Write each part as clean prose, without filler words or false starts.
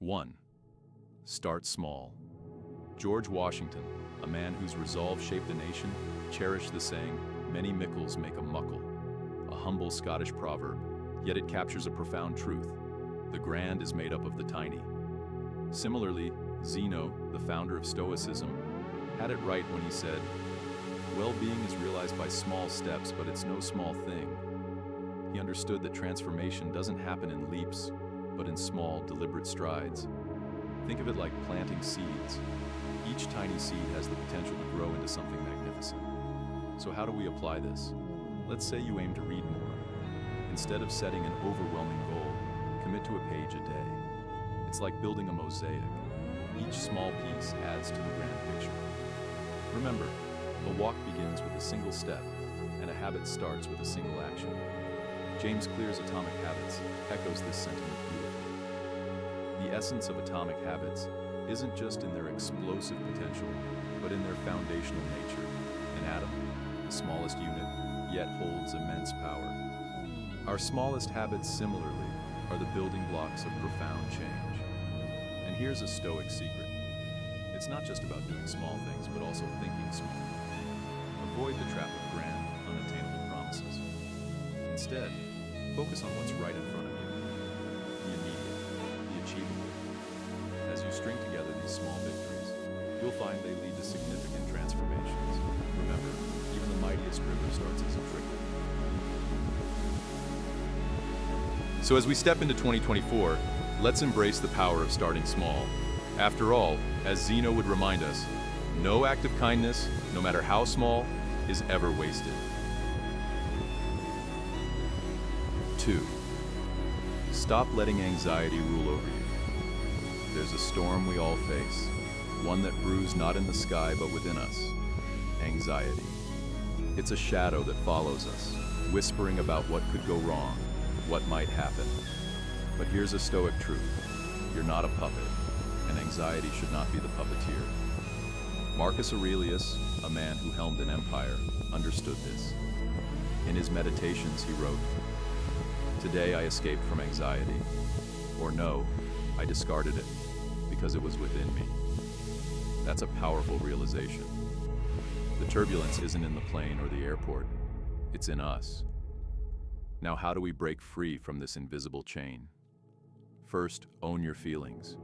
1. Start small. George Washington, a man whose resolve shaped a nation, cherished the saying, "Many mickles make a muckle," a humble Scottish proverb, yet it captures a profound truth. The grand is made up of the tiny. Similarly, Zeno, the founder of Stoicism, had it right when he said, "Well-being is realized by small steps, but it's no small thing." He understood that transformation doesn't happen in leaps, but in small, deliberate strides. Think of it like planting seeds. Each tiny seed has the potential to grow into something magnificent. So how do we apply this? Let's say you aim to read more. Instead of setting an overwhelming goal, commit to a page a day. It's like building a mosaic. Each small piece adds to the grand picture. Remember, a walk begins with a single step, and a habit starts with a single action. James Clear's Atomic Habits echoes this sentiment beautifully. The essence of atomic habits isn't just in their explosive potential, but in their foundational nature. An atom, the smallest unit, yet holds immense power. Our smallest habits, similarly, are the building blocks of profound change. And here's a Stoic secret. It's not just about doing small things, but also thinking small. Avoid the trap of grand, unattainable promises. Instead, focus on what's right in front of you, the immediate, the achievable. As you string together these small victories, you'll find they lead to significant transformations. Remember, even the mightiest river starts as a trickle. So as we step into 2024, let's embrace the power of starting small. After all, as Zeno would remind us, no act of kindness, no matter how small, is ever wasted. 2. Stop letting anxiety rule over you. There's a storm we all face, one that brews not in the sky but within us. Anxiety. It's a shadow that follows us, whispering about what could go wrong, what might happen. But here's a Stoic truth. You're not a puppet, and anxiety should not be the puppeteer. Marcus Aurelius, a man who helmed an empire, understood this. In his meditations, he wrote, "Today I escaped from anxiety," or no, I discarded it because it was within me. That's a powerful realization. The turbulence isn't in the plane or the airport, it's in us. Now, how do we break free from this invisible chain? First, own your feelings.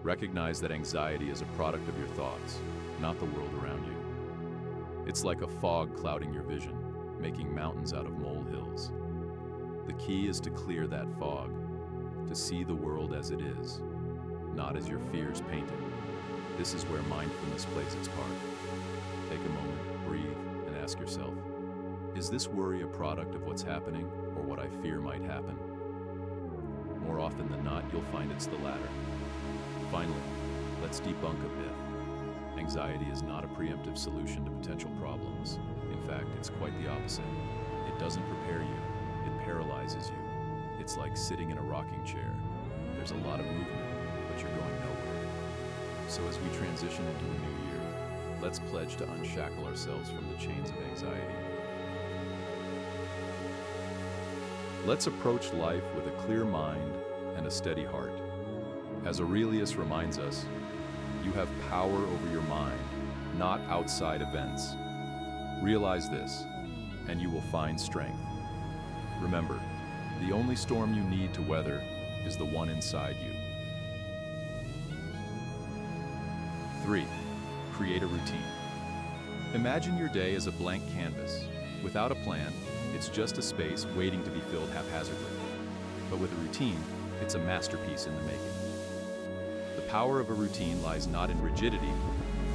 Recognize that anxiety is a product of your thoughts, not the world around you. It's like a fog clouding your vision, making mountains out of molehills. The key is to clear that fog, to see the world as it is, not as your fears paint it. This is where mindfulness plays its part. Take a moment, breathe, and ask yourself, is this worry a product of what's happening or what I fear might happen? More often than not, you'll find it's the latter. Finally, let's debunk a myth. Anxiety is not a preemptive solution to potential problems. In fact, it's quite the opposite. It doesn't prepare you, it paralyzes you. It's like sitting in a rocking chair. There's a lot of movement, but you're going nowhere. So as we transition into the new year, let's pledge to unshackle ourselves from the chains of anxiety. Let's approach life with a clear mind and a steady heart. As Aurelius reminds us, you have power over your mind, not outside events. Realize this, and you will find strength. Remember, the only storm you need to weather is the one inside you. 3. Create a routine. Imagine your day as a blank canvas. Without a plan, it's just a space waiting to be filled haphazardly. But with a routine, it's a masterpiece in the making. The power of a routine lies not in rigidity,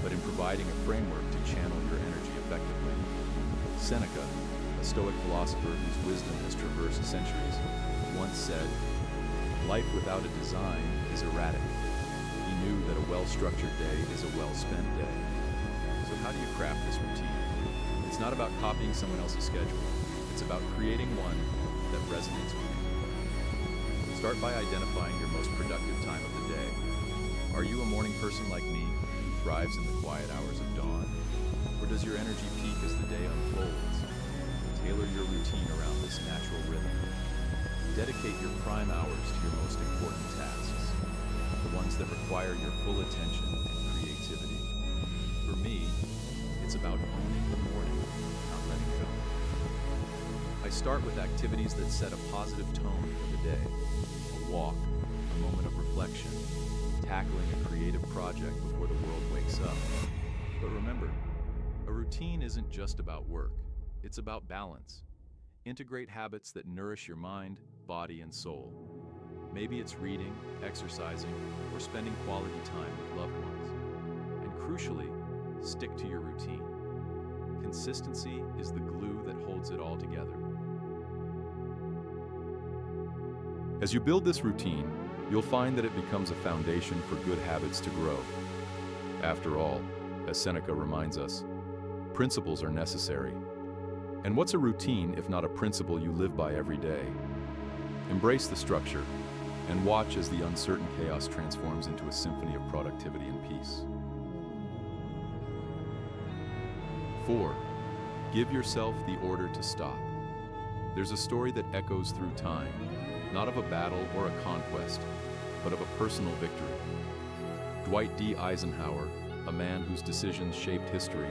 but in providing a framework to channel your energy effectively. Seneca, a Stoic philosopher whose wisdom has traversed centuries, once said, "Life without a design is erratic." He knew that a well-structured day is a well-spent day. So how do you craft this routine? It's not about copying someone else's schedule. It's about creating one that resonates with you. Start by identifying your most productive time of the day. Are you a morning person like me, who thrives in the quiet hours of dawn? Or does your energy peak as the day unfolds? Tailor your routine around this natural rhythm. Dedicate your prime hours to your most important tasks. ones that require your full attention and creativity. For me, it's about owning the morning, not letting it own. I start with activities that set a positive tone for the day. A walk, a moment of reflection, tackling a creative project before the world wakes up. But remember, a routine isn't just about work. It's about balance. Integrate habits that nourish your mind, body, and soul. Maybe it's reading, exercising, or spending quality time with loved ones. And crucially, stick to your routine. Consistency is the glue that holds it all together. As you build this routine, you'll find that it becomes a foundation for good habits to grow. After all, as Seneca reminds us, principles are necessary. And what's a routine if not a principle you live by every day? Embrace the structure and watch as the uncertain chaos transforms into a symphony of productivity and peace. 4. Give yourself the order to stop. There's a story that echoes through time, not of a battle or a conquest, but of a personal victory. Dwight D. Eisenhower, a man whose decisions shaped history,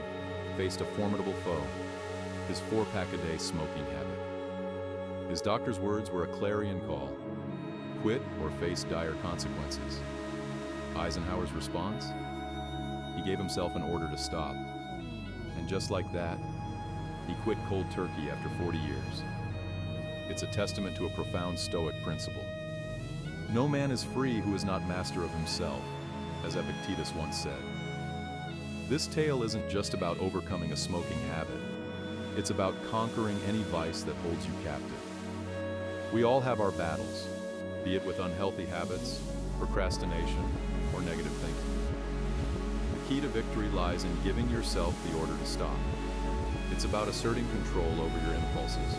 faced a formidable foe, his 4-pack-a-day smoking habit. His doctor's words were a clarion call: quit or face dire consequences. Eisenhower's response? He gave himself an order to stop. And just like that, he quit cold turkey after 40 years. It's a testament to a profound Stoic principle. No man is free who is not master of himself, as Epictetus once said. This tale isn't just about overcoming a smoking habit. It's about conquering any vice that holds you captive. We all have our battles, be it with unhealthy habits, procrastination, or negative thinking. The key to victory lies in giving yourself the order to stop. It's about asserting control over your impulses,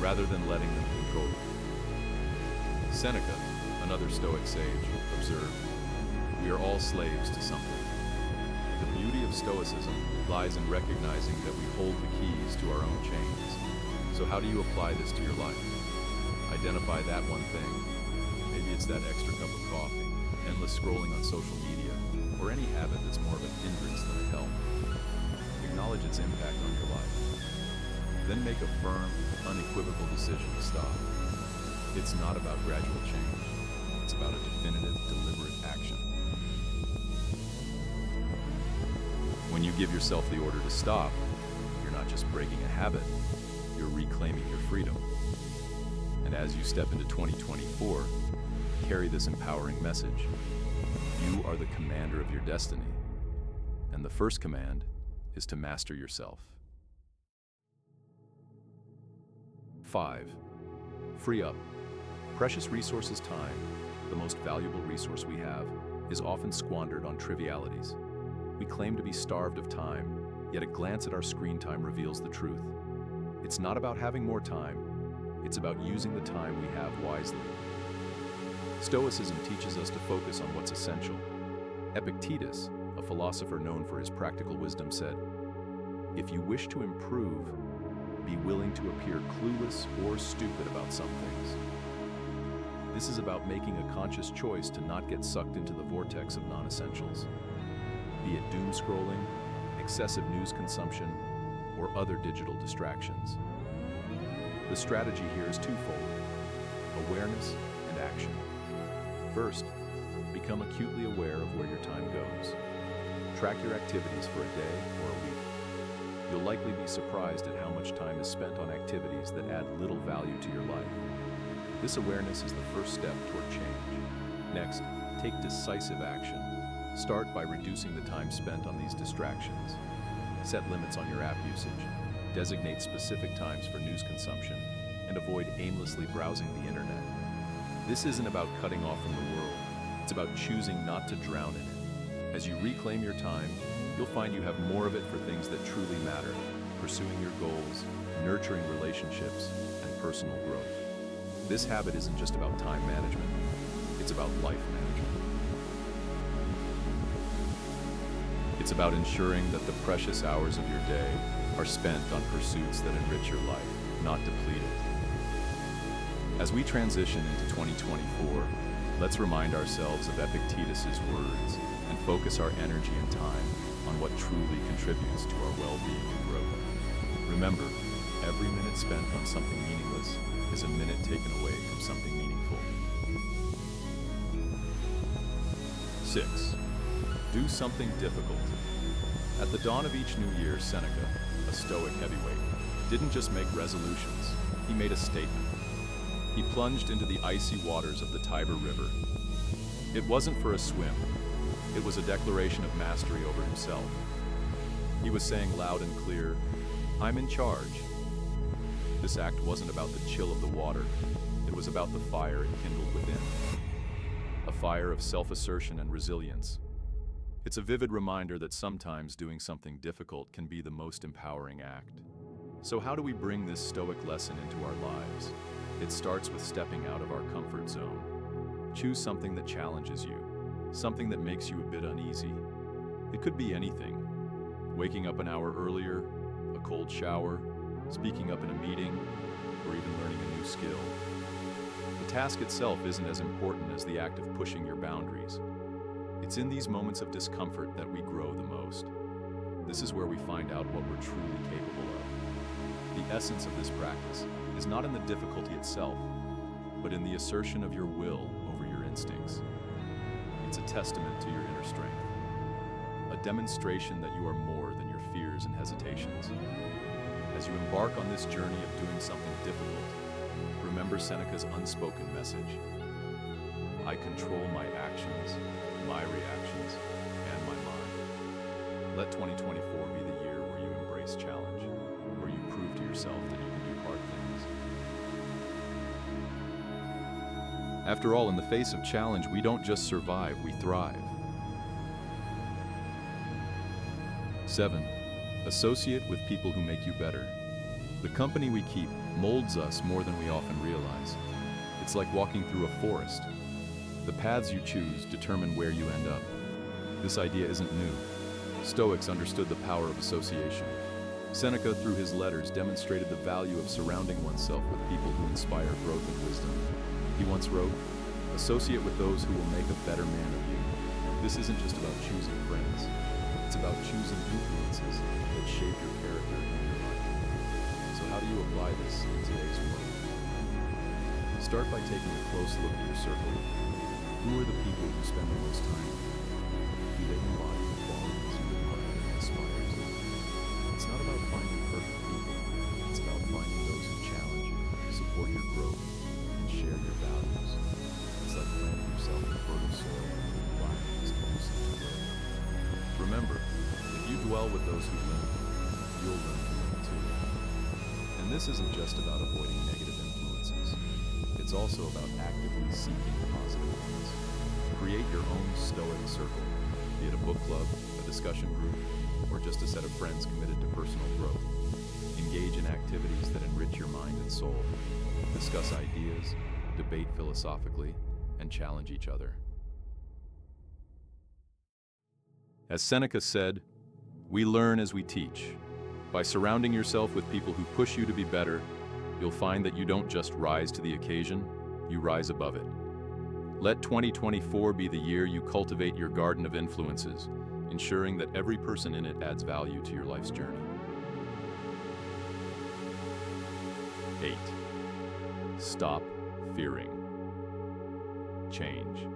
rather than letting them control you. Seneca, another Stoic sage, observed, "We are all slaves to something." The beauty of Stoicism lies in recognizing that we hold the keys to our own chains. So how do you apply this to your life? Identify that one thing. Maybe it's that extra cup of coffee, endless scrolling on social media, or any habit that's more of a hindrance than a help. Acknowledge its impact on your life. Then make a firm, unequivocal decision to stop. It's not about gradual change. It's about a definitive, deliberate action. When you give yourself the order to stop, you're not just breaking a habit, you're reclaiming your freedom. And as you step into 2024, carry this empowering message. You are the commander of your destiny. And the first command is to master yourself. 5. Free up. Precious resource is time. The most valuable resource we have is often squandered on trivialities. We claim to be starved of time, yet a glance at our screen time reveals the truth. It's not about having more time, it's about using the time we have wisely. Stoicism teaches us to focus on what's essential. Epictetus, a philosopher known for his practical wisdom, said, "If you wish to improve, be willing to appear clueless or stupid about some things." This is about making a conscious choice to not get sucked into the vortex of non-essentials, be it doom scrolling, excessive news consumption, or other digital distractions. The strategy here is twofold: awareness and action. First, become acutely aware of where your time goes. Track your activities for a day or a week. You'll likely be surprised at how much time is spent on activities that add little value to your life. This awareness is the first step toward change. Next, take decisive action. Start by reducing the time spent on these distractions. Set limits on your app usage. Designate specific times for news consumption, and avoid aimlessly browsing the internet. This isn't about cutting off from the world. It's about choosing not to drown in it. As you reclaim your time, you'll find you have more of it for things that truly matter: pursuing your goals, nurturing relationships, and personal growth. This habit isn't just about time management, it's about life management. It's about ensuring that the precious hours of your day are spent on pursuits that enrich your life, not deplete it. As we transition into 2024, Let's remind ourselves of Epictetus's words and focus our energy and time on what truly contributes to our well-being and growth. Remember, every minute spent on something meaningless is a minute taken away from something meaningful. 6. Do something difficult. At the dawn of each new year, Seneca, a Stoic heavyweight, didn't just make resolutions, he made a statement. He plunged into the icy waters of the Tiber River. It wasn't for a swim. It was a declaration of mastery over himself. He was saying loud and clear, "I'm in charge." This act wasn't about the chill of the water. It was about the fire it kindled within. A fire of self-assertion and resilience. It's a vivid reminder that sometimes doing something difficult can be the most empowering act. So how do we bring this Stoic lesson into our lives? It starts with stepping out of our comfort zone. Choose something that challenges you, something that makes you a bit uneasy. It could be anything. Waking up an hour earlier, a cold shower, speaking up in a meeting, or even learning a new skill. The task itself isn't as important as the act of pushing your boundaries. It's in these moments of discomfort that we grow the most. This is where we find out what we're truly capable of. The essence of this practice is not in the difficulty itself, but in the assertion of your will over your instincts. It's a testament to your inner strength, a demonstration that you are more than your fears and hesitations. As you embark on this journey of doing something difficult, remember Seneca's unspoken message. I control my actions, my reactions, and my mind. Let 2024 be the year where you embrace challenge, where you prove to yourself that you can do hard things. After all, in the face of challenge, we don't just survive, we thrive. 7. Associate with people who make you better. The company we keep molds us more than we often realize. It's like walking through a forest. The paths you choose determine where you end up. This idea isn't new. Stoics understood the power of association. Seneca, through his letters, demonstrated the value of surrounding oneself with people who inspire growth and wisdom. He once wrote, "Associate with those who will make a better man of you." This isn't just about choosing friends. It's about choosing influences that shape your character and your life. So how do you apply this in today's world? Start by taking a close look at your circle. Who are the people who spend the most time with you? Do they embody the qualities you admire and inspire you? It's not about finding perfect people. It's about finding those who challenge you, support your growth, and share your values. It's like planting yourself in fertile soil and the environment is conducive to growth. Remember, if you dwell with those who learn, you'll learn from them too. And this isn't just about avoiding negative influences. It's also about actively seeking positive ones. Create your own Stoic circle, be it a book club, a discussion group, or just a set of friends committed to personal growth. Engage in activities that enrich your mind and soul. Discuss ideas, debate philosophically, and challenge each other. As Seneca said, we learn as we teach. By surrounding yourself with people who push you to be better, you'll find that you don't just rise to the occasion, you rise above it. Let 2024 be the year you cultivate your garden of influences, ensuring that every person in it adds value to your life's journey. 8. Stop fearing change.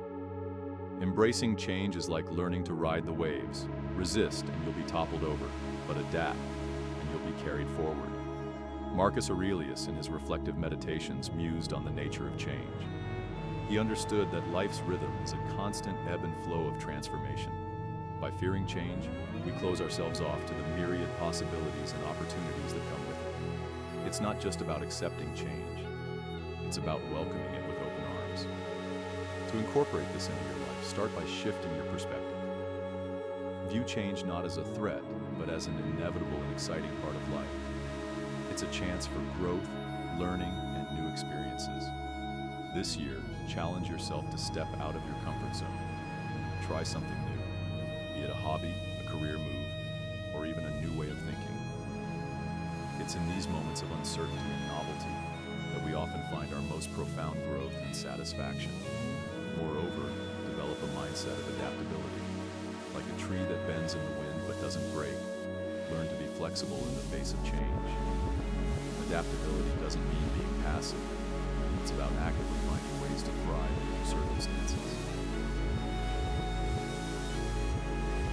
Embracing change is like learning to ride the waves. Resist and you'll be toppled over, but adapt and you'll be carried forward. Marcus Aurelius, in his reflective meditations, mused on the nature of change. He understood that life's rhythm is a constant ebb and flow of transformation. By fearing change, we close ourselves off to the myriad possibilities and opportunities that come with it. It's not just about accepting change. It's about welcoming it with open arms. To incorporate this into your life, start by shifting your perspective. View change not as a threat, but as an inevitable and exciting part of life. It's a chance for growth, learning, and new experiences. This year, challenge yourself to step out of your comfort zone. Try something new, be it a hobby, a career move, or even a new way of thinking. It's in these moments of uncertainty and novelty that we often find our most profound growth and satisfaction. Moreover, develop a mindset of adaptability. Like a tree that bends in the wind but doesn't break, learn to be flexible in the face of change. Adaptability doesn't mean being passive. It's about actively finding ways to thrive in new circumstances.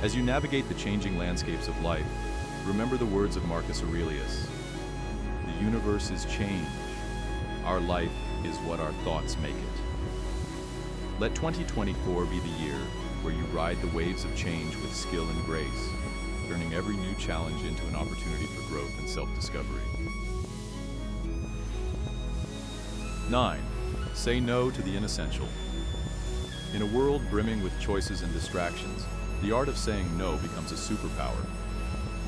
As you navigate the changing landscapes of life, remember the words of Marcus Aurelius. The universe is change. Our life is what our thoughts make it. Let 2024 be the year where you ride the waves of change with skill and grace, turning every new challenge into an opportunity for growth and self-discovery. 9. Say no to the inessential. In a world brimming with choices and distractions, the art of saying no becomes a superpower.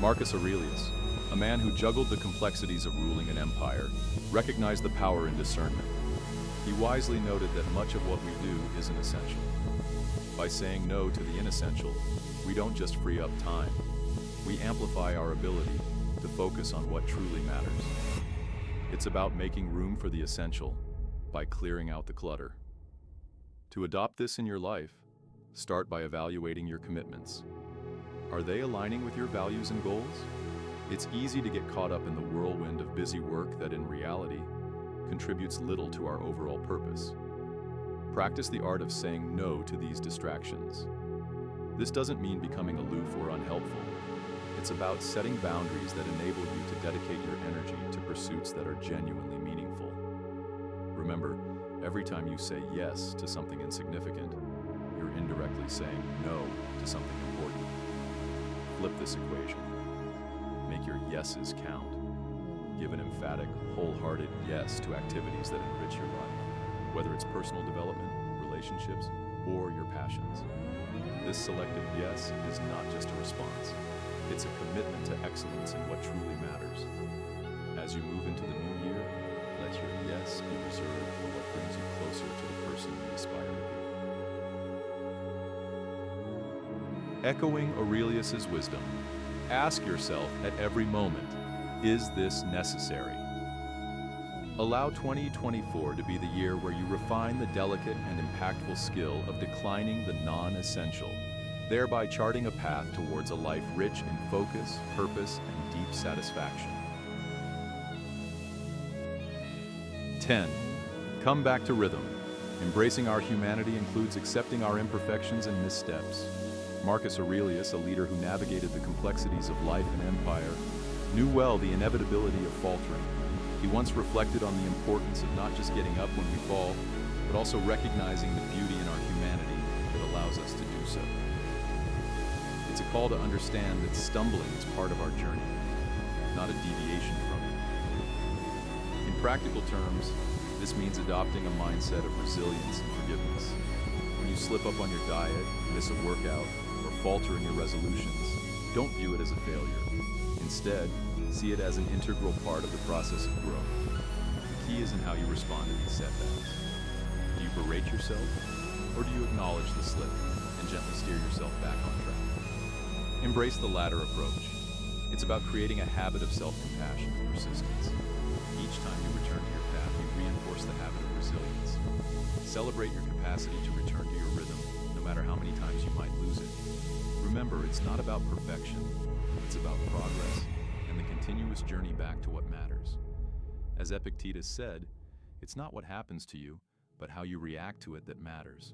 Marcus Aurelius, a man who juggled the complexities of ruling an empire, recognized the power in discernment. He wisely noted that much of what we do isn't essential. By saying no to the inessential, we don't just free up time, we amplify our ability to focus on what truly matters. It's about making room for the essential by clearing out the clutter. To adopt this in your life, start by evaluating your commitments. Are they aligning with your values and goals? It's easy to get caught up in the whirlwind of busy work that in reality contributes little to our overall purpose. Practice the art of saying no to these distractions. This doesn't mean becoming aloof or unhelpful. It's about setting boundaries that enable you to dedicate your energy to pursuits that are genuinely meaningful. Remember, every time you say yes to something insignificant, you're indirectly saying no to something important. Flip this equation. Make your yeses count. Give an emphatic, wholehearted yes to activities that enrich your life, whether it's personal development, relationships, or your passions. This selective yes is not just a response. It's a commitment to excellence in what truly matters. As you move into the new year, let your yes be reserved for what brings you closer to the person you aspire to be. Echoing Aurelius's wisdom, ask yourself at every moment, is this necessary? Allow 2024 to be the year where you refine the delicate and impactful skill of declining the non-essential, thereby charting a path towards a life rich in focus, purpose, and deep satisfaction. 10. Come back to rhythm. Embracing our humanity includes accepting our imperfections and missteps. Marcus Aurelius, a leader who navigated the complexities of life and empire, knew well the inevitability of faltering. He once reflected on the importance of not just getting up when we fall, but also recognizing the beauty in our humanity that allows us to do so. It's a call to understand that stumbling is part of our journey, not a deviation from it. In practical terms, this means adopting a mindset of resilience and forgiveness. When you slip up on your diet, miss a workout, or falter in your resolutions, don't view it as a failure. Instead, see it as an integral part of the process of growth. The key isn't how you respond to these setbacks. Do you berate yourself, or do you acknowledge the slip and gently steer yourself back on track? Embrace the latter approach. It's about creating a habit of self-compassion and persistence. Each time you return to your path, you reinforce the habit of resilience. Celebrate your capacity to return to your rhythm, no matter how many times you might lose it. Remember, it's not about perfection. It's about progress and the continuous journey back to what matters. As Epictetus said, it's not what happens to you, but how you react to it that matters.